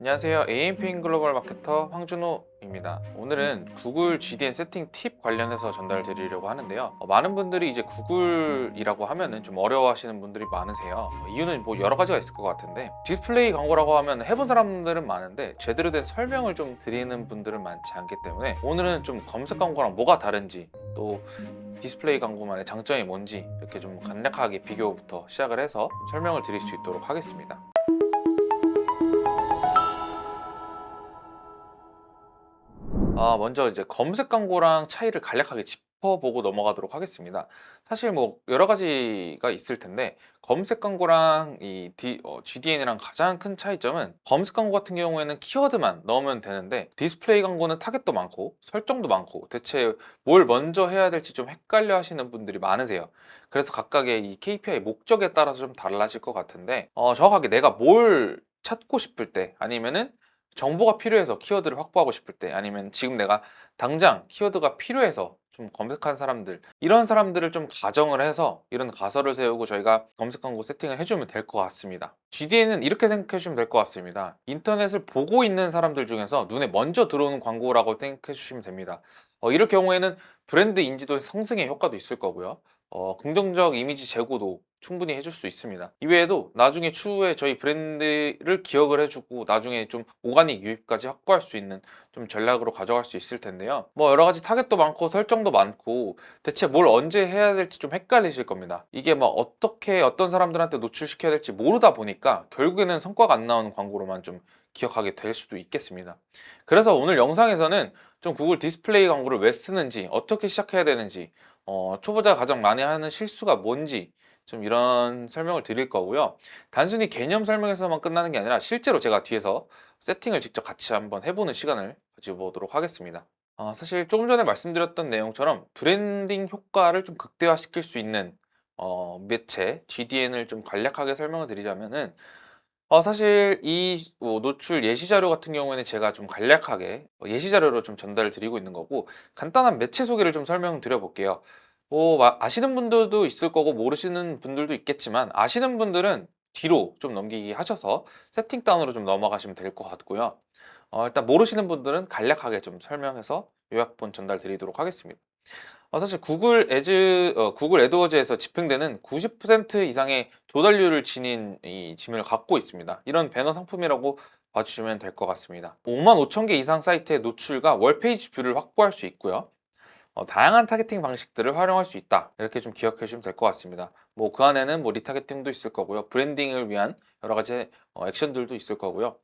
안녕하세요. AMP인 글로벌 마케터 황준호입니다. 오늘은 구글 GDN 세팅 팁 관련해서 전달 드리려고 하는데요. 많은 분들이 이제 구글이라고 하면은 좀 어려워하시는 분들이 많으세요. 이유는 뭐 여러 가지가 있을 것 같은데, 디스플레이 광고라고 하면 해본 사람들은 많은데 제대로 된 설명을 좀 드리는 분들은 많지 않기 때문에 오늘은 좀 검색 광고랑 뭐가 다른지, 또 디스플레이 광고만의 장점이 뭔지 이렇게 좀 간략하게 비교부터 시작을 해서 설명을 드릴 수 있도록 하겠습니다. 먼저 이제 검색 광고랑 차이를 간략하게 짚어보고 넘어가도록 하겠습니다. 사실 뭐 여러 가지가 있을 텐데, 검색 광고랑 이 GDN이랑 가장 큰 차이점은, 검색 광고 같은 경우에는 키워드만 넣으면 되는데 디스플레이 광고는 타겟도 많고 설정도 많고 대체 뭘 먼저 해야 될지 좀 헷갈려 하시는 분들이 많으세요. 그래서 각각의 이 KPI 목적에 따라서 좀 달라질 것 같은데, 정확하게 내가 뭘 찾고 싶을 때, 아니면은 정보가 필요해서 키워드를 확보하고 싶을 때, 아니면 지금 내가 당장 키워드가 필요해서 좀 검색한 사람들, 이런 사람들을 좀 가정을 해서 이런 가설을 세우고 저희가 검색 광고 세팅을 해주면 될 것 같습니다. GDN은 이렇게 생각해 주시면 될 것 같습니다. 인터넷을 보고 있는 사람들 중에서 눈에 먼저 들어오는 광고라고 생각해 주시면 됩니다. 이럴 경우에는 브랜드 인지도 상승의 효과도 있을 거고요. 긍정적 이미지 제고도 충분히 해줄 수 있습니다. 이외에도 나중에 추후에 저희 브랜드를 기억을 해주고 나중에 좀 오가닉 유입까지 확보할 수 있는 좀 전략으로 가져갈 수 있을 텐데요. 뭐 여러 가지 타겟도 많고 설정도 많고 대체 뭘 언제 해야 될지 좀 헷갈리실 겁니다. 이게 뭐 어떻게 어떤 사람들한테 노출시켜야 될지 모르다 보니까 결국에는 성과가 안 나오는 광고로만 좀 기억하게 될 수도 있겠습니다. 그래서 오늘 영상에서는 좀 구글 디스플레이 광고를 왜 쓰는지, 어떻게 시작해야 되는지, 초보자가 가장 많이 하는 실수가 뭔지, 좀 이런 설명을 드릴 거고요. 단순히 개념 설명에서만 끝나는 게 아니라 실제로 제가 뒤에서 세팅을 직접 같이 한번 해보는 시간을 가져보도록 하겠습니다. 사실 조금 전에 말씀드렸던 내용처럼 브랜딩 효과를 좀 극대화시킬 수 있는 매체 GDN을 좀 간략하게 설명을 드리자면은, 사실 이 노출 예시 자료 같은 경우에는 제가 좀 간략하게 예시 자료로 좀 전달을 드리고 있는 거고, 간단한 매체 소개를 좀 설명드려 볼게요. 아시는 분들도 있을 거고 모르시는 분들도 있겠지만, 아시는 분들은 뒤로 좀 넘기기 하셔서 세팅 다운으로 좀 넘어가시면 될 것 같고요. 일단 모르시는 분들은 간략하게 좀 설명해서 요약본 전달 드리도록 하겠습니다. 사실 구글 애드워즈에서 집행되는 90% 이상의 도달률을 지닌 이 지면을 갖고 있습니다. 이런 배너 상품이라고 봐주시면 될 것 같습니다. 5만 5천 개 이상 사이트의 노출과 월페이지 뷰를 확보할 수 있고요. 다양한 타겟팅 방식들을 활용할 수 있다, 이렇게 좀 기억해 주시면 될 것 같습니다. 뭐 그 안에는 뭐 리타겟팅도 있을 거고요, 브랜딩을 위한 여러 가지 액션들도 있을 거고요.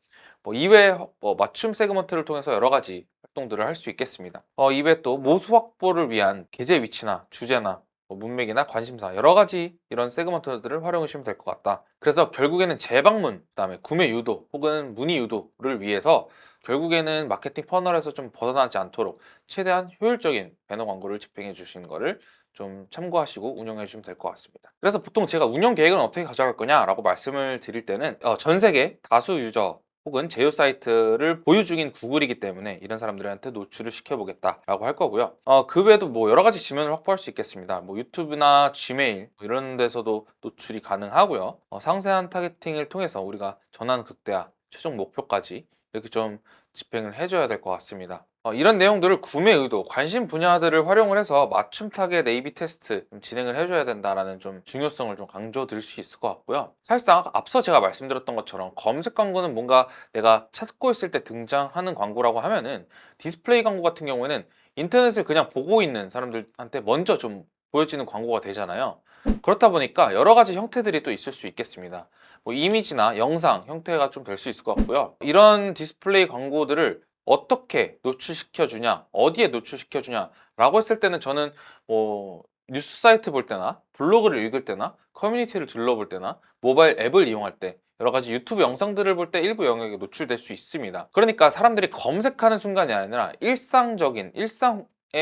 뭐 이외에 맞춤 세그먼트를 통해서 여러 가지 활동들을 할 수 있겠습니다. 이외에 또 모수 확보를 위한 계제 위치나 주제나 문맥이나 관심사, 여러 가지 이런 세그먼트들을 활용해 주시면 될 것 같다. 그래서 결국에는 재방문, 그다음에 구매 유도 혹은 문의 유도를 위해서 결국에는 마케팅 퍼널에서 좀 벗어나지 않도록 최대한 효율적인 배너 광고를 집행해 주시는 거를 좀 참고하시고 운영해 주시면 될 것 같습니다. 그래서 보통 제가 운영 계획은 어떻게 가져갈 거냐라고 말씀을 드릴 때는, 전 세계 다수 유저 혹은 제휴 사이트를 보유 중인 구글이기 때문에 이런 사람들한테 노출을 시켜보겠다라고 할 거고요. 그 외에도 뭐 여러 가지 지면을 확보할 수 있겠습니다. 뭐 유튜브나 지메일 이런 데서도 노출이 가능하고요. 상세한 타겟팅을 통해서 우리가 전환 극대화, 최종 목표까지 이렇게 좀 집행을 해줘야 될 것 같습니다. 이런 내용들을 구매 의도, 관심 분야들을 활용을 해서 맞춤 타겟 A/B 테스트 좀 진행을 해줘야 된다라는 좀 중요성을 좀 강조드릴 수 있을 것 같고요. 사실상 앞서 제가 말씀드렸던 것처럼 검색 광고는 뭔가 내가 찾고 있을 때 등장하는 광고라고 하면은, 디스플레이 광고 같은 경우에는 인터넷을 그냥 보고 있는 사람들한테 먼저 좀 보여지는 광고가 되잖아요. 그렇다 보니까 여러 가지 형태들이 또 있을 수 있겠습니다. 뭐 이미지나 영상 형태가 좀 될 수 있을 것 같고요. 이런 디스플레이 광고들을 어떻게 노출시켜 주냐, 어디에 노출시켜 주냐라고 했을 때는, 저는 뭐 뉴스 사이트 볼 때나 블로그를 읽을 때나 커뮤니티를 둘러볼 때나 모바일 앱을 이용할 때, 여러 가지 유튜브 영상들을 볼 때 일부 영역에 노출될 수 있습니다. 그러니까 사람들이 검색하는 순간이 아니라 일상에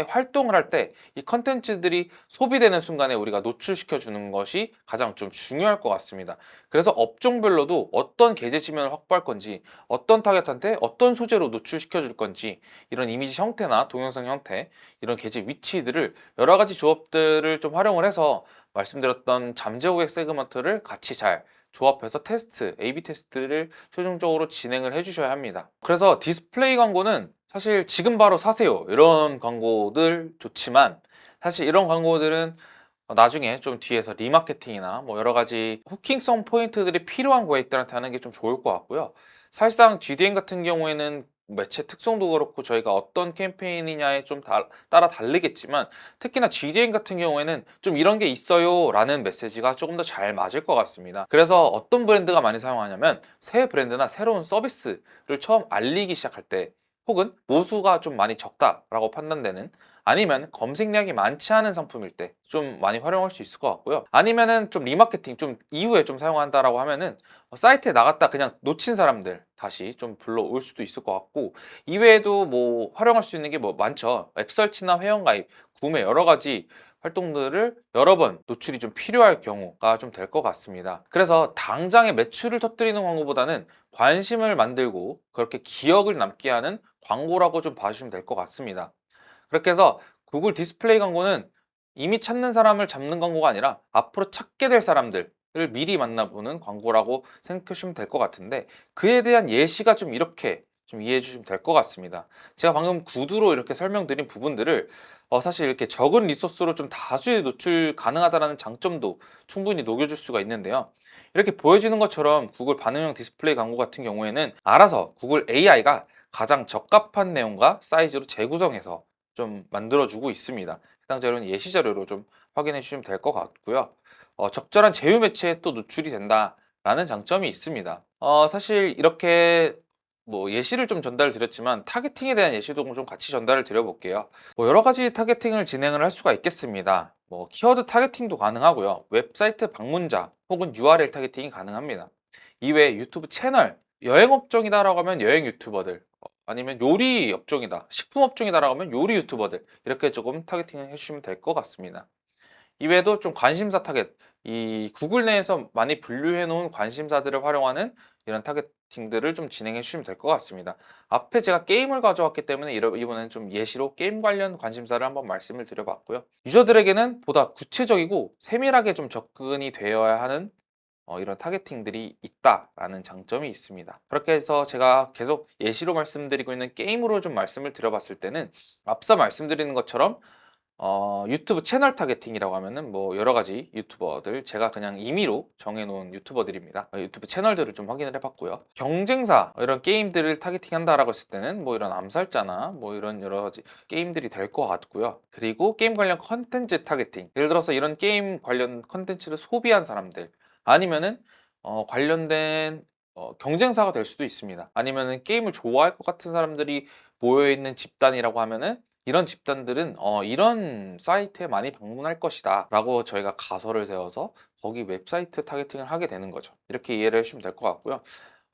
활동을 할 때 이 컨텐츠들이 소비되는 순간에 우리가 노출시켜 주는 것이 가장 좀 중요할 것 같습니다. 그래서 업종별로도 어떤 계제 지면을 확보할 건지, 어떤 타겟한테 어떤 소재로 노출시켜 줄 건지, 이런 이미지 형태나 동영상 형태, 이런 계제 위치들을 여러 가지 조합들을 좀 활용을 해서 말씀드렸던 잠재 고객 세그먼트를 같이 잘 조합해서 테스트, A/B 테스트를 최종적으로 진행을 해주셔야 합니다. 그래서 디스플레이 광고는 사실 지금 바로 사세요 이런 광고들 좋지만, 사실 이런 광고들은 나중에 좀 뒤에서 리마케팅이나 뭐 여러 가지 후킹성 포인트들이 필요한 고객들한테 하는 게 좀 좋을 것 같고요. 사실상 GDN 같은 경우에는 매체 특성도 그렇고 저희가 어떤 캠페인이냐에 좀 따라 다르겠지만, 특히나 GDN 같은 경우에는 좀 이런 게 있어요 라는 메시지가 조금 더 잘 맞을 것 같습니다. 그래서 어떤 브랜드가 많이 사용하냐면, 새 브랜드나 새로운 서비스를 처음 알리기 시작할 때, 혹은 모수가 좀 많이 적다라고 판단되는, 아니면 검색량이 많지 않은 상품일 때 좀 많이 활용할 수 있을 것 같고요. 아니면은 좀 리마케팅 좀 이후에 좀 사용한다라고 하면은 사이트에 나갔다 그냥 놓친 사람들 다시 좀 불러올 수도 있을 것 같고, 이외에도 뭐 활용할 수 있는 게 뭐 많죠. 앱설치나 회원가입, 구매 여러 가지 활동들을 여러 번 노출이 좀 필요할 경우가 좀 될 것 같습니다. 그래서 당장의 매출을 터뜨리는 광고보다는 관심을 만들고 그렇게 기억을 남게 하는 광고라고 좀 봐주시면 될 것 같습니다. 그렇게 해서 구글 디스플레이 광고는 이미 찾는 사람을 잡는 광고가 아니라 앞으로 찾게 될 사람들을 미리 만나보는 광고라고 생각해 주시면 될 것 같은데, 그에 대한 예시가 좀 이렇게 좀 이해해 주시면 될 것 같습니다. 제가 방금 구두로 이렇게 설명드린 부분들을 사실 이렇게 적은 리소스로 좀 다수의 노출 가능하다는 장점도 충분히 녹여줄 수가 있는데요. 이렇게 보여지는 것처럼 구글 반응형 디스플레이 광고 같은 경우에는 알아서 구글 AI가 가장 적합한 내용과 사이즈로 재구성해서 좀 만들어주고 있습니다. 해당 자료는 예시 자료로 좀 확인해 주시면 될 것 같고요. 적절한 제휴 매체에 또 노출이 된다라는 장점이 있습니다. 사실 이렇게 뭐 예시를 좀 전달을 드렸지만, 타겟팅에 대한 예시도 좀 같이 전달을 드려볼게요. 뭐 여러 가지 타겟팅을 진행을 할 수가 있겠습니다. 뭐 키워드 타겟팅도 가능하고요. 웹사이트 방문자 혹은 URL 타겟팅이 가능합니다. 이외에 유튜브 채널, 여행 업종이다라고 하면 여행 유튜버들, 아니면 요리 업종이다, 식품 업종이다라고 하면 요리 유튜버들, 이렇게 조금 타겟팅을 해주시면 될 것 같습니다. 이외에도 좀 관심사 타겟, 이 구글 내에서 많이 분류해 놓은 관심사들을 활용하는 이런 타겟팅들을 좀 진행해 주시면 될 것 같습니다. 앞에 제가 게임을 가져왔기 때문에 이번에는 좀 예시로 게임 관련 관심사를 한번 말씀을 드려봤고요. 유저들에게는 보다 구체적이고 세밀하게 좀 접근이 되어야 하는 이런 타겟팅들이 있다라는 장점이 있습니다. 그렇게 해서 제가 계속 예시로 말씀드리고 있는 게임으로 좀 말씀을 드려봤을 때는, 앞서 말씀드리는 것처럼 유튜브 채널 타겟팅이라고 하면은 뭐 여러 가지 유튜버들, 제가 그냥 임의로 정해놓은 유튜버들입니다. 유튜브 채널들을 좀 확인을 해봤고요. 경쟁사 이런 게임들을 타겟팅한다라고 했을 때는 뭐 이런 암살자나 뭐 이런 여러 가지 게임들이 될 것 같고요. 그리고 게임 관련 컨텐츠 타겟팅, 예를 들어서 이런 게임 관련 컨텐츠를 소비한 사람들, 아니면은 관련된 경쟁사가 될 수도 있습니다. 아니면은 게임을 좋아할 것 같은 사람들이 모여있는 집단이라고 하면은, 이런 집단들은 이런 사이트에 많이 방문할 것이다 라고 저희가 가설을 세워서 거기 웹사이트 타겟팅을 하게 되는 거죠. 이렇게 이해를 해주시면 될 것 같고요.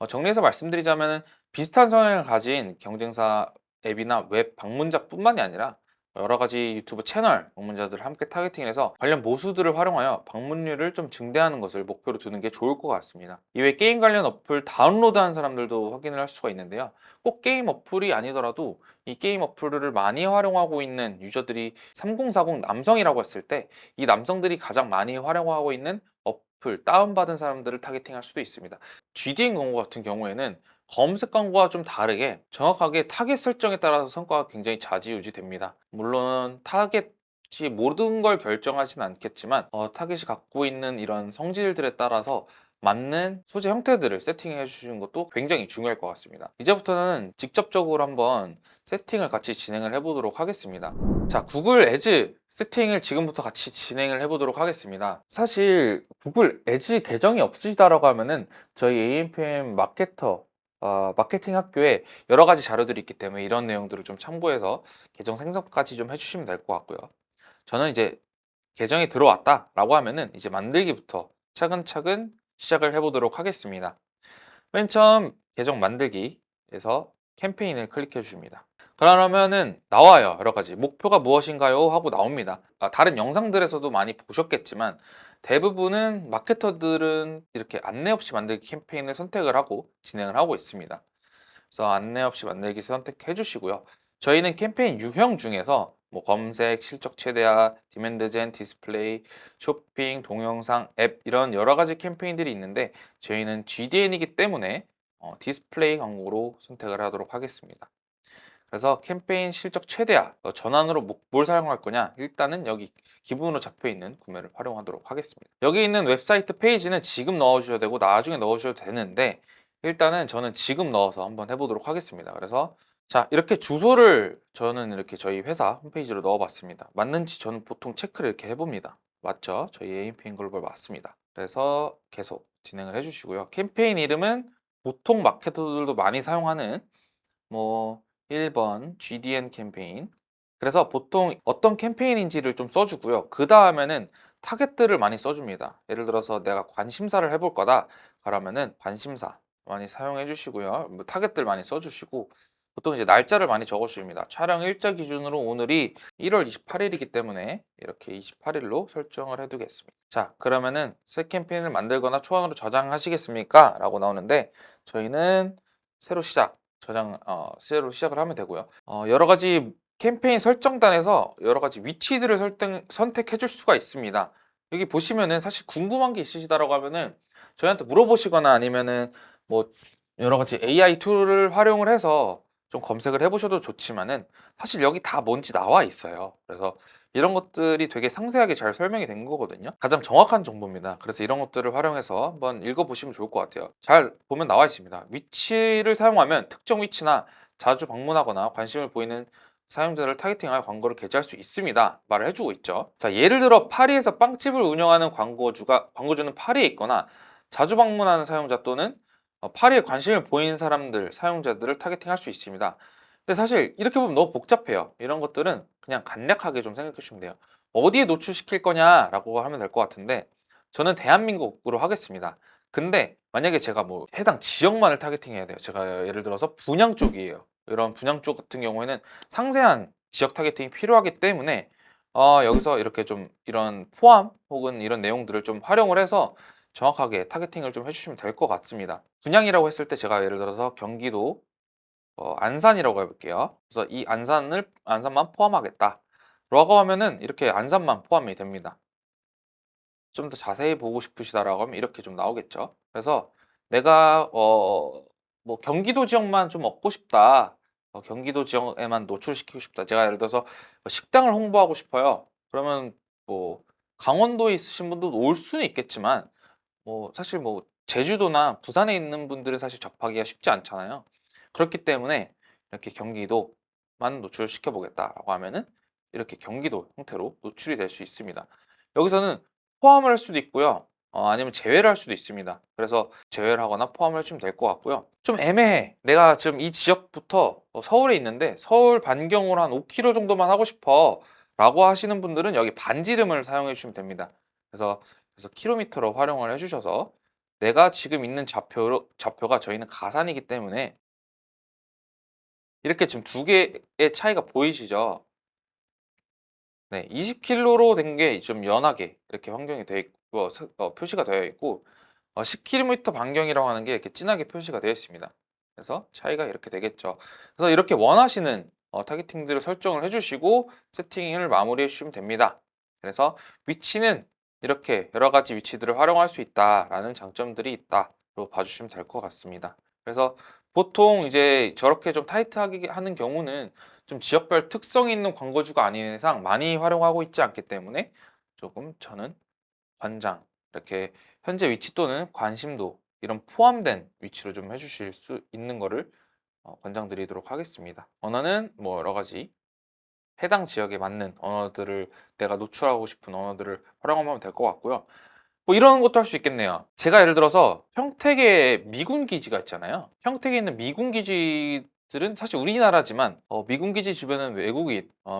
정리해서 말씀드리자면, 비슷한 성향을 가진 경쟁사 앱이나 웹 방문자뿐만이 아니라 여러 가지 유튜브 채널 방문자들을 함께 타겟팅해서 관련 모수들을 활용하여 방문율을 좀 증대하는 것을 목표로 두는 게 좋을 것 같습니다. 이외에 게임 관련 어플 다운로드한 사람들도 확인을 할 수가 있는데요. 꼭 게임 어플이 아니더라도 이 게임 어플을 많이 활용하고 있는 유저들이 3040 남성이라고 했을 때, 이 남성들이 가장 많이 활용하고 있는 어플 다운받은 사람들을 타겟팅할 수도 있습니다. GDN 광고 같은 경우에는 검색 광고와 좀 다르게 정확하게 타겟 설정에 따라서 성과가 굉장히 좌지우지 됩니다. 물론 타겟이 모든 걸 결정하진 않겠지만, 타겟이 갖고 있는 이런 성질들에 따라서 맞는 소재 형태들을 세팅해 주시는 것도 굉장히 중요할 것 같습니다. 이제부터는 직접적으로 한번 세팅을 같이 진행을 해보도록 하겠습니다. 자, 구글 애즈 세팅을 지금부터 같이 진행을 해보도록 하겠습니다. 사실 구글 애즈 계정이 없으시다라고 하면은 저희 AMPM 마케팅 학교에 여러 가지 자료들이 있기 때문에 이런 내용들을 좀 참고해서 계정 생성까지 좀 해주시면 될 것 같고요. 저는 이제 계정이 들어왔다라고 하면은 이제 만들기부터 차근차근 시작을 해보도록 하겠습니다. 맨 처음 계정 만들기에서 캠페인을 클릭해 주십니다. 그러면은 나와요. 여러 가지 목표가 무엇인가요? 하고 나옵니다. 다른 영상들에서도 많이 보셨겠지만, 대부분은 마케터들은 이렇게 안내 없이 만들기 캠페인을 선택을 하고 진행을 하고 있습니다. 그래서 안내 없이 만들기 선택해 주시고요. 저희는 캠페인 유형 중에서 뭐 검색, 실적 최대화, 디맨드 젠, 디스플레이, 쇼핑, 동영상, 앱 이런 여러 가지 캠페인들이 있는데 저희는 GDN이기 때문에 디스플레이 광고로 선택을 하도록 하겠습니다. 그래서 캠페인 실적 최대화, 전환으로 뭘 사용할 거냐? 일단은 여기 기본으로 잡혀 있는 구매를 활용하도록 하겠습니다. 여기 있는 웹사이트 페이지는 지금 넣어주셔도 되고 나중에 넣어주셔도 되는데 일단은 저는 지금 넣어서 한번 해보도록 하겠습니다. 그래서 자, 이렇게 주소를 저는 이렇게 저희 회사 홈페이지로 넣어봤습니다. 맞는지 저는 보통 체크를 이렇게 해봅니다. 맞죠? 저희 에임페인 글로벌 맞습니다. 그래서 계속 진행을 해주시고요. 캠페인 이름은 보통 마케터들도 많이 사용하는 뭐 1번 GDN 캠페인. 그래서 보통 어떤 캠페인인지를 좀 써주고요. 그 다음에는 타겟들을 많이 써줍니다. 예를 들어서 내가 관심사를 해볼 거다. 그러면은 관심사 많이 사용해 주시고요. 뭐 타겟들 많이 써주시고 보통 이제 날짜를 많이 적어주십니다. 촬영 일자 기준으로 오늘이 1월 28일이기 때문에 이렇게 28일로 설정을 해두겠습니다. 자, 그러면은 새 캠페인을 만들거나 초안으로 저장하시겠습니까? 라고 나오는데 저희는 새로 새로 시작을 하면 되고요. 여러 가지 캠페인 설정단에서 여러 가지 위치들을 선택해 줄 수가 있습니다. 여기 보시면은 사실 궁금한 게 있으시다라고 하면은 저희한테 물어보시거나 아니면은 뭐 여러 가지 AI 툴을 활용을 해서 좀 검색을 해보셔도 좋지만은 사실 여기 다 뭔지 나와 있어요. 그래서 이런 것들이 되게 상세하게 잘 설명이 된 거거든요. 가장 정확한 정보입니다. 그래서 이런 것들을 활용해서 한번 읽어보시면 좋을 것 같아요. 잘 보면 나와 있습니다. 위치를 사용하면 특정 위치나 자주 방문하거나 관심을 보이는 사용자를 타겟팅할 광고를 게재할 수 있습니다. 말을 해주고 있죠. 자, 예를 들어 파리에서 빵집을 운영하는 광고주는 파리에 있거나 자주 방문하는 사용자 또는 파리에 관심을 보이는 사람들, 사용자들을 타겟팅할 수 있습니다. 근데 사실 이렇게 보면 너무 복잡해요. 이런 것들은 그냥 간략하게 좀 생각해 주시면 돼요. 어디에 노출시킬 거냐라고 하면 될 것 같은데 저는 대한민국으로 하겠습니다. 근데 만약에 제가 뭐 해당 지역만을 타겟팅해야 돼요. 제가 예를 들어서 분양 쪽이에요. 이런 분양 쪽 같은 경우에는 상세한 지역 타겟팅이 필요하기 때문에 여기서 이렇게 좀 이런 포함 혹은 이런 내용들을 좀 활용을 해서 정확하게 타겟팅을 좀 해주시면 될 것 같습니다. 분양이라고 했을 때 제가 예를 들어서 경기도 안산이라고 해볼게요. 그래서 이 안산만 포함하겠다. 라고 하면은 이렇게 안산만 포함이 됩니다. 좀 더 자세히 보고 싶으시다라고 하면 이렇게 좀 나오겠죠. 그래서 내가 뭐 경기도 지역만 좀 얻고 싶다. 경기도 지역에만 노출시키고 싶다. 제가 예를 들어서 뭐 식당을 홍보하고 싶어요. 그러면 뭐 강원도에 있으신 분도 올 수는 있겠지만 뭐 사실 뭐 제주도나 부산에 있는 분들은 사실 접하기가 쉽지 않잖아요. 그렇기 때문에 이렇게 경기도만 노출시켜 보겠다라고 하면은 이렇게 경기도 형태로 노출이 될 수 있습니다. 여기서는 포함을 할 수도 있고요. 아니면 제외를 할 수도 있습니다. 그래서 제외를 하거나 포함을 해주면 될 것 같고요. 좀 애매해. 내가 지금 이 지역부터 서울에 있는데 서울 반경으로 한 5km 정도만 하고 싶어 라고 하시는 분들은 여기 반지름을 사용해 주시면 됩니다. 그래서 킬로미터로 활용을 해주셔서 내가 지금 있는 좌표가 저희는 가산이기 때문에 이렇게 지금 두 개의 차이가 보이시죠? 네, 20km로 된 게 좀 연하게 이렇게 환경이 되어 있고 표시가 되어 있고 10km 반경이라고 하는 게 이렇게 진하게 표시가 되어 있습니다. 그래서 차이가 이렇게 되겠죠. 그래서 이렇게 원하시는 타겟팅들을 설정을 해주시고 세팅을 마무리해 주시면 됩니다. 그래서 위치는 이렇게 여러 가지 위치들을 활용할 수 있다라는 장점들이 있다로 봐주시면 될 것 같습니다. 그래서 보통 이제 저렇게 좀 타이트하게 하는 경우는 좀 지역별 특성이 있는 광고주가 아닌 이상 많이 활용하고 있지 않기 때문에 조금 저는 관장 이렇게 현재 위치 또는 관심도 이런 포함된 위치로 좀 해주실 수 있는 거를 권장드리도록 하겠습니다. 언어는 뭐 여러 가지 해당 지역에 맞는 언어들을 내가 노출하고 싶은 언어들을 활용하면 될 것 같고요. 뭐 이런 것도 할 수 있겠네요. 제가 예를 들어서 평택에 미군 기지가 있잖아요. 평택에 있는 미군 기지들은 사실 우리나라지만 미군 기지 주변은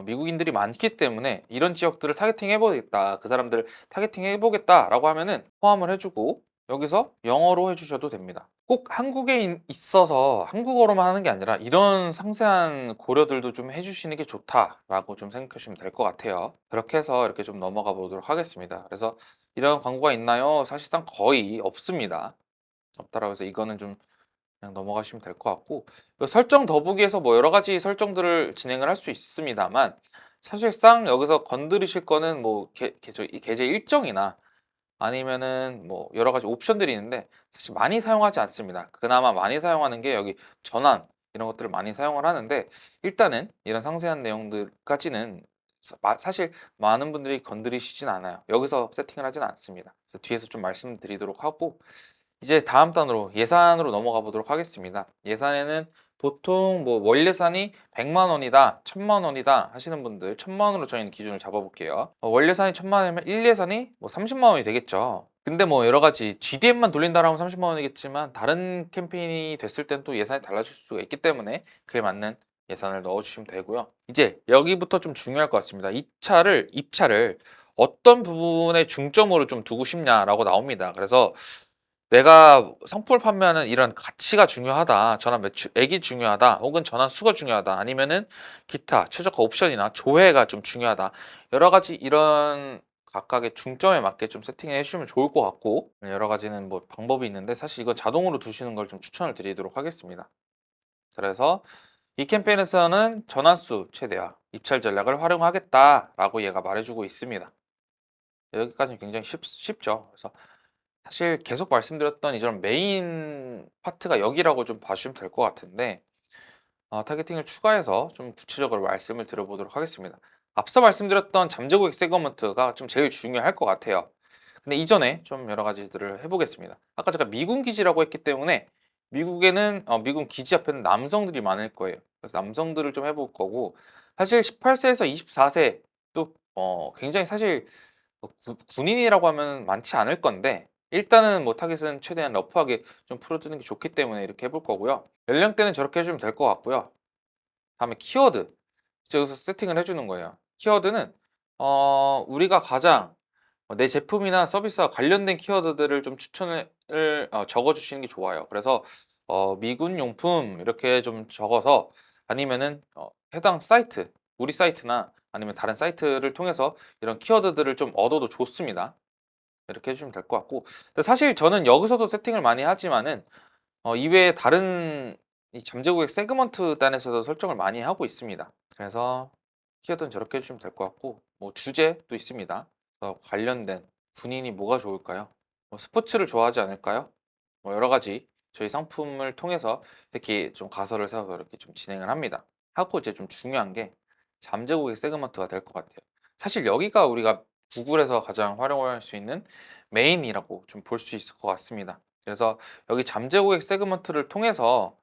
미국인들이 많기 때문에 이런 지역들을 타겟팅 해보겠다. 그 사람들을 타겟팅 해보겠다라고 하면은 포함을 해주고 여기서 영어로 해주셔도 됩니다. 꼭 한국에 있어서 한국어로만 하는 게 아니라 이런 상세한 고려들도 좀 해주시는 게 좋다라고 좀 생각하시면 될 것 같아요. 그렇게 해서 이렇게 좀 넘어가 보도록 하겠습니다. 그래서 이런 광고가 있나요? 사실상 거의 없습니다. 없다라고 해서 이거는 좀 그냥 넘어가시면 될 것 같고 그 설정 더보기에서 뭐 여러 가지 설정들을 진행을 할 수 있습니다만 사실상 여기서 건드리실 거는 뭐 계제 일정이나 아니면은 뭐 여러 가지 옵션들이 있는데 사실 많이 사용하지 않습니다. 그나마 많이 사용하는 게 여기 전환 이런 것들을 많이 사용을 하는데 일단은 이런 상세한 내용들까지는 사실 많은 분들이 건드리시진 않아요. 여기서 세팅을 하진 않습니다. 그래서 뒤에서 좀 말씀드리도록 하고 이제 다음 단으로 예산으로 넘어가 보도록 하겠습니다. 예산에는 보통 뭐 월 예산이 100만 원이다, 1000만 원이다 하시는 분들 1000만 원으로 저희는 기준을 잡아 볼게요. 월 예산이 1000만 원이면 1 예산이 뭐 30만 원이 되겠죠. 근데 뭐 여러 가지 GDM만 돌린다라면 30만 원이겠지만 다른 캠페인이 됐을 땐 또 예산이 달라질 수가 있기 때문에 그에 맞는 예산을 넣어 주시면 되고요. 이제 여기부터 좀 중요할 것 같습니다. 입차를 어떤 부분에 중점으로 좀 두고 싶냐라고 나옵니다. 그래서 내가 상품을 판매하는 이런 가치가 중요하다, 전환 매출액이 중요하다, 혹은 전환 수가 중요하다, 아니면은 기타 최저가 옵션이나 조회가 좀 중요하다. 여러 가지 이런 각각의 중점에 맞게 좀 세팅해 주시면 좋을 것 같고 여러 가지는 뭐 방법이 있는데 사실 이건 자동으로 두시는 걸 좀 추천을 드리도록 하겠습니다. 그래서 이 캠페인에서는 전환수 최대화, 입찰 전략을 활용하겠다라고 얘가 말해주고 있습니다. 여기까지는 굉장히 쉽죠. 그래서 사실 계속 말씀드렸던 이런 메인 파트가 여기라고 좀 봐주시면 될 것 같은데 타겟팅을 추가해서 좀 구체적으로 말씀을 드려보도록 하겠습니다. 앞서 말씀드렸던 잠재 고객 세그먼트가 좀 제일 중요할 것 같아요. 근데 이전에 좀 여러 가지들을 해보겠습니다. 아까 제가 미군 기지라고 했기 때문에 미국에는 미군 기지 앞에는 남성들이 많을 거예요. 그래서 남성들을 좀 해볼 거고 사실 18세에서 24세 또 굉장히 사실 군인이라고 하면 많지 않을 건데 일단은 뭐 타깃은 최대한 러프하게 좀 풀어주는 게 좋기 때문에 이렇게 해볼 거고요. 연령대는 저렇게 해주면 될 것 같고요. 다음에 키워드. 이제 여기서 세팅을 해주는 거예요. 키워드는 우리가 가장 내 제품이나 서비스와 관련된 키워드들을 좀 추천을 적어주시는 게 좋아요. 그래서 미군 용품 이렇게 좀 적어서 아니면은 해당 사이트, 우리 사이트나 아니면 다른 사이트를 통해서 이런 키워드들을 좀 얻어도 좋습니다. 이렇게 해주시면 될 것 같고 근데 사실 저는 여기서도 세팅을 많이 하지만은 이외에 다른 이 잠재 고객 세그먼트 단에서도 설정을 많이 하고 있습니다. 그래서 키워드는 저렇게 해주시면 될 것 같고 뭐 주제도 있습니다. 관련된 군인이 뭐가 좋을까요? 뭐 스포츠를 좋아하지 않을까요? 뭐 여러 가지 저희 상품을 통해서 이렇게 좀 가설을 세워서 이렇게 좀 진행을 합니다. 하고 이제 좀 중요한 게 잠재 고객 세그먼트가 될 것 같아요. 사실 여기가 우리가 구글에서 가장 활용할 수 있는 메인이라고 좀 볼 수 있을 것 같습니다. 그래서 여기 잠재 고객 세그먼트를 통해서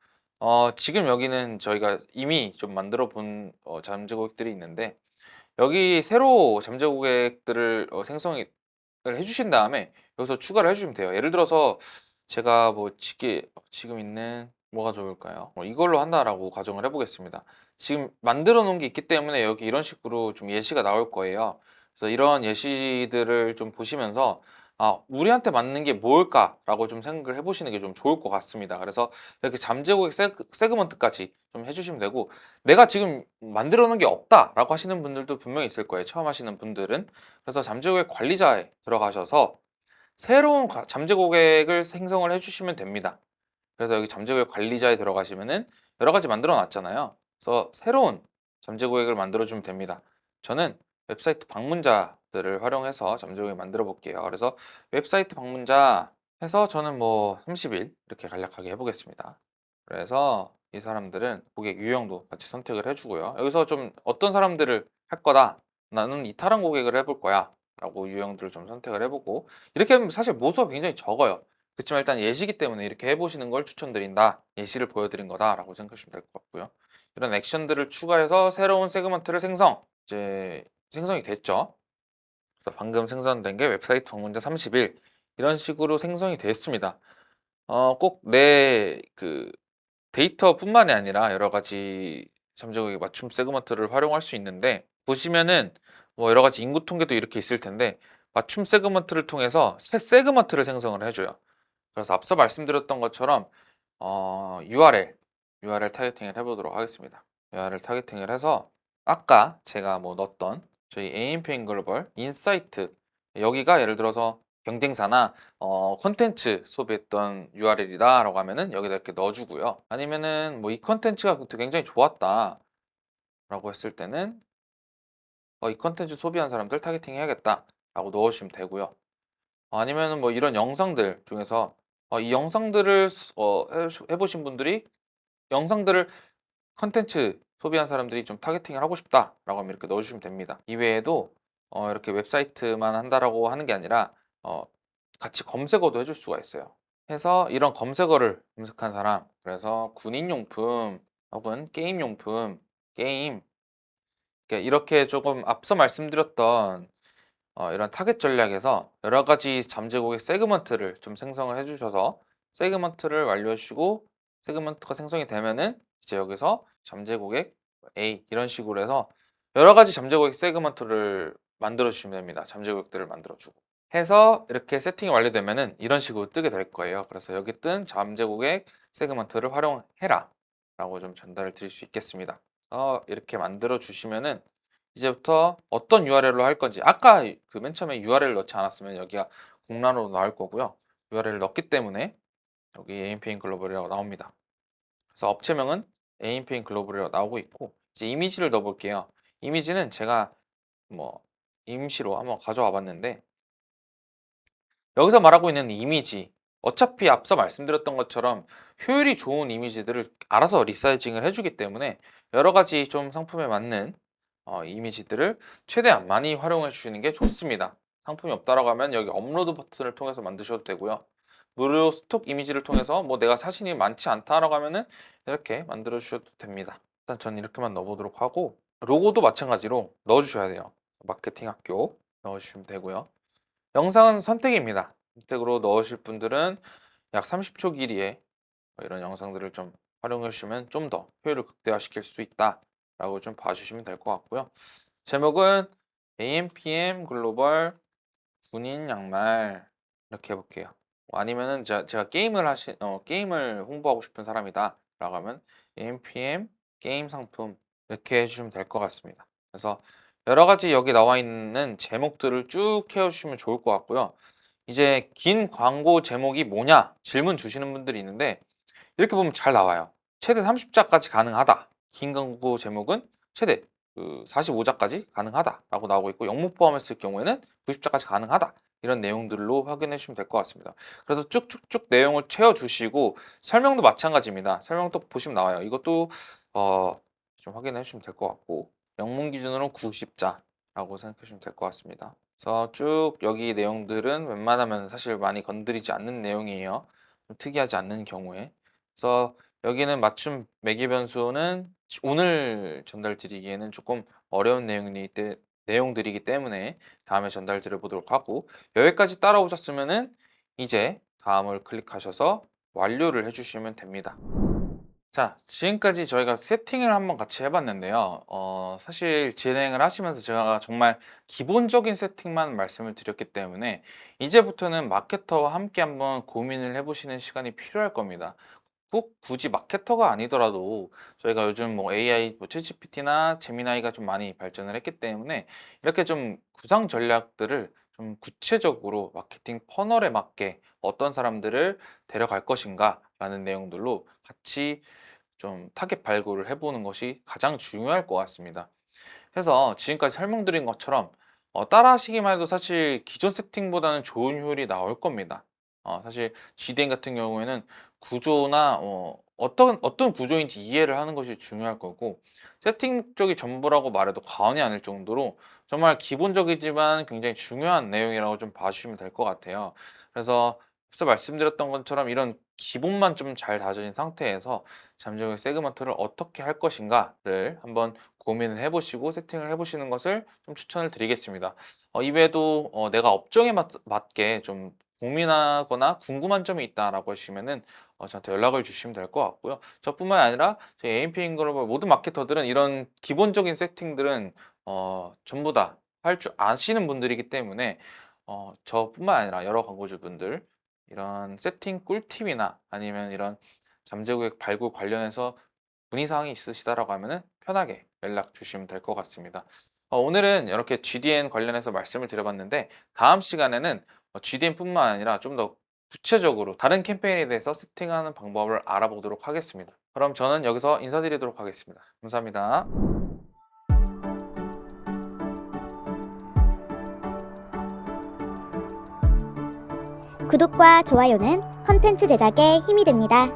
지금 여기는 저희가 이미 좀 만들어 본 잠재 고객들이 있는데 여기 새로 잠재 고객들을 생성을 해주신 다음에 여기서 추가를 해주시면 돼요. 예를 들어서 제가 뭐 지금 있는 뭐가 좋을까요? 이걸로 한다라고 가정을 해보겠습니다. 지금 만들어 놓은 게 있기 때문에 여기 이런 식으로 좀 예시가 나올 거예요. 그래서 이런 예시들을 좀 보시면서 우리한테 맞는 게 뭘까라고 좀 생각을 해보시는 게 좀 좋을 것 같습니다. 그래서 이렇게 잠재 고객 세그먼트까지 좀 해주시면 되고 내가 지금 만들어 놓은 게 없다라고 하시는 분들도 분명히 있을 거예요. 처음 하시는 분들은. 그래서 잠재 고객 관리자에 들어가셔서 새로운 잠재 고객을 생성을 해주시면 됩니다. 그래서 여기 잠재 고객 관리자에 들어가시면은 여러 가지 만들어 놨잖아요. 그래서 새로운 잠재 고객을 만들어 주면 됩니다. 저는 웹사이트 방문자들을 활용해서 잠재 고객 만들어 볼게요. 그래서 웹사이트 방문자 해서 저는 뭐 30일 이렇게 간략하게 해보겠습니다. 그래서 이 사람들은 고객 유형도 같이 선택을 해주고요. 여기서 좀 어떤 사람들을 할 거다. 나는 이탈한 고객을 해볼 거야. 라고 유형들을 좀 선택을 해보고 이렇게 하면 사실 모수가 굉장히 적어요. 그렇지만 일단 예시기 때문에 이렇게 해보시는 걸 추천드린다. 예시를 보여드린 거다라고 생각하시면 될 것 같고요. 이런 액션들을 추가해서 새로운 세그먼트를 이제 생성이 됐죠. 그래서 방금 생성된 게 웹사이트 방문자 30일 이런 식으로 생성이 됐습니다. 꼭 내 그 데이터뿐만이 아니라 여러 가지 잠재적인 맞춤 세그먼트를 활용할 수 있는데 보시면은 뭐 여러 가지 인구 통계도 이렇게 있을 텐데 맞춤 세그먼트를 통해서 새 세그먼트를 생성을 해줘요. 그래서 앞서 말씀드렸던 것처럼 URL 타겟팅을 해보도록 하겠습니다. URL 타겟팅을 해서 아까 제가 뭐 넣었던 저희 AMPN 글로벌 인사이트 여기가 예를 들어서 경쟁사나 콘텐츠 소비했던 URL이다라고 하면은 여기다 이렇게 넣어주고요. 아니면은 뭐 이 콘텐츠가 굉장히 좋았다라고 했을 때는 이 컨텐츠 소비한 사람들 타겟팅 해야겠다라고 넣어주시면 되고요. 아니면은 뭐 이런 영상들 중에서 이 영상들을 해보신 분들이 영상들을 컨텐츠 소비한 사람들이 좀 타겟팅을 하고 싶다라고 하면 이렇게 넣어주시면 됩니다. 이외에도 이렇게 웹사이트만 한다라고 하는 게 아니라 어, 같이 검색어도 해줄 수가 있어요. 해서 이런 검색어를 검색한 사람, 그래서 군인용품 혹은 게임용품, 게임, 그러니까 이렇게 조금 앞서 말씀드렸던 이런 타겟 전략에서 여러 가지 잠재고객 세그먼트를 좀 생성을 해주셔서 세그먼트를 완료해 주시고 세그먼트가 생성이 되면은 이제 여기서 잠재고객 A 이런 식으로 해서 여러 가지 잠재고객 세그먼트를 만들어 주시면 됩니다. 잠재고객들을 만들어 주고 해서 이렇게 세팅이 완료되면은 이런 식으로 뜨게 될 거예요. 그래서 여기 뜬 잠재고객 세그먼트를 활용해라 라고 좀 전달을 드릴 수 있겠습니다. 이렇게 만들어 주시면은 이제부터 어떤 URL로 할 건지, 아까 그 맨 처음에 URL을 넣지 않았으면 여기가 공란으로 나올 거고요. URL을 넣기 때문에 여기 AMPN 글로벌이라고 나옵니다. 그래서 업체명은 AMPN 글로벌이라고 나오고 있고, 이제 이미지를 넣어 볼게요. 이미지는 제가 뭐 임시로 한번 가져와 봤는데, 여기서 말하고 있는 이미지, 어차피 앞서 말씀드렸던 것처럼 효율이 좋은 이미지들을 알아서 리사이징을 해주기 때문에 여러 가지 좀 상품에 맞는 이미지들을 최대한 많이 활용해 주시는 게 좋습니다. 상품이 없다라고 하면 여기 업로드 버튼을 통해서 만드셔도 되고요. 무료 스톡 이미지를 통해서 뭐 내가 사진이 많지 않다라고 하면은 이렇게 만들어 주셔도 됩니다. 일단 전 이렇게만 넣어보도록 하고, 로고도 마찬가지로 넣어 주셔야 돼요. 마케팅 학교 넣어 주시면 되고요. 영상은 선택입니다. 선택으로 넣으실 분들은 약 30초 길이의 이런 영상들을 좀 활용해 주시면 좀 더 효율을 극대화시킬 수 있다라고 좀 봐주시면 될 것 같고요. 제목은 AMPM 글로벌 군인 양말 이렇게 해볼게요. 아니면은 제가 게임을 홍보하고 싶은 사람이다라고 하면 AMPM 게임 상품 이렇게 해주시면 될 것 같습니다. 그래서 여러 가지 여기 나와 있는 제목들을 쭉 해주시면 좋을 것 같고요. 이제 긴 광고 제목이 뭐냐 질문 주시는 분들이 있는데, 이렇게 보면 잘 나와요. 최대 30자까지 가능하다. 긴 광고 제목은 최대 45자까지 가능하다라고 나오고 있고, 영문 포함했을 경우에는 90자까지 가능하다. 이런 내용들로 확인해 주시면 될 것 같습니다. 그래서 쭉쭉쭉 내용을 채워주시고, 설명도 마찬가지입니다. 설명도 보시면 나와요. 이것도 좀 확인해 주시면 될 것 같고, 영문 기준으로 90자라고 생각해 주시면 될 것 같습니다. 그래서 쭉 여기 내용들은 웬만하면 사실 많이 건드리지 않는 내용이에요. 좀 특이하지 않는 경우에. 그래서 여기는 맞춤 매개 변수는 오늘 전달 드리기에는 조금 어려운 내용들이기 때문에 다음에 전달 드려 보도록 하고, 여기까지 따라오셨으면은 이제 다음을 클릭하셔서 완료를 해주시면 됩니다. 자, 지금까지 저희가 세팅을 한번 같이 해봤는데요. 사실 진행을 하시면서 제가 정말 기본적인 세팅만 말씀을 드렸기 때문에 이제부터는 마케터와 함께 한번 고민을 해보시는 시간이 필요할 겁니다. 꼭 굳이 마케터가 아니더라도 저희가 요즘 뭐 AI, 뭐 챗GPT나 제미나이가 좀 많이 발전을 했기 때문에 이렇게 좀 구상 전략들을 좀 구체적으로 마케팅 퍼널에 맞게 어떤 사람들을 데려갈 것인가라는 내용들로 같이 좀 타겟 발굴을 해보는 것이 가장 중요할 것 같습니다. 그래서 지금까지 설명드린 것처럼 따라 하시기만 해도 사실 기존 세팅보다는 좋은 효율이 나올 겁니다. 사실 GDN 같은 경우에는 구조나 어떤 구조인지 이해를 하는 것이 중요할 거고, 세팅 목적이 전부라고 말해도 과언이 아닐 정도로 정말 기본적이지만 굉장히 중요한 내용이라고 좀 봐주시면 될 것 같아요. 그래서 앞서 말씀드렸던 것처럼 이런 기본만 좀 잘 다져진 상태에서 잠재적 세그먼트를 어떻게 할 것인가를 한번 고민을 해보시고 세팅을 해보시는 것을 좀 추천을 드리겠습니다. 이외에도 내가 업종에 맞게 좀 고민하거나 궁금한 점이 있다라고 하시면은 저한테 연락을 주시면 될 것 같고요. 저뿐만 아니라 저희 AMP인 글로벌 모든 마케터들은 이런 기본적인 세팅들은 전부 다 할 줄 아시는 분들이기 때문에 저뿐만 아니라 여러 광고주분들 이런 세팅 꿀팁이나 아니면 이런 잠재고객 발굴 관련해서 문의사항이 있으시다라고 하면은 편하게 연락 주시면 될 것 같습니다. 오늘은 이렇게 GDN 관련해서 말씀을 드려봤는데, 다음 시간에는 GDN뿐만 아니라 좀 더 구체적으로 다른 캠페인에 대해서 세팅하는 방법을 알아보도록 하겠습니다. 그럼 저는 여기서 인사드리도록 하겠습니다. 감사합니다. 구독과 좋아요는 컨텐츠 제작에 힘이 됩니다.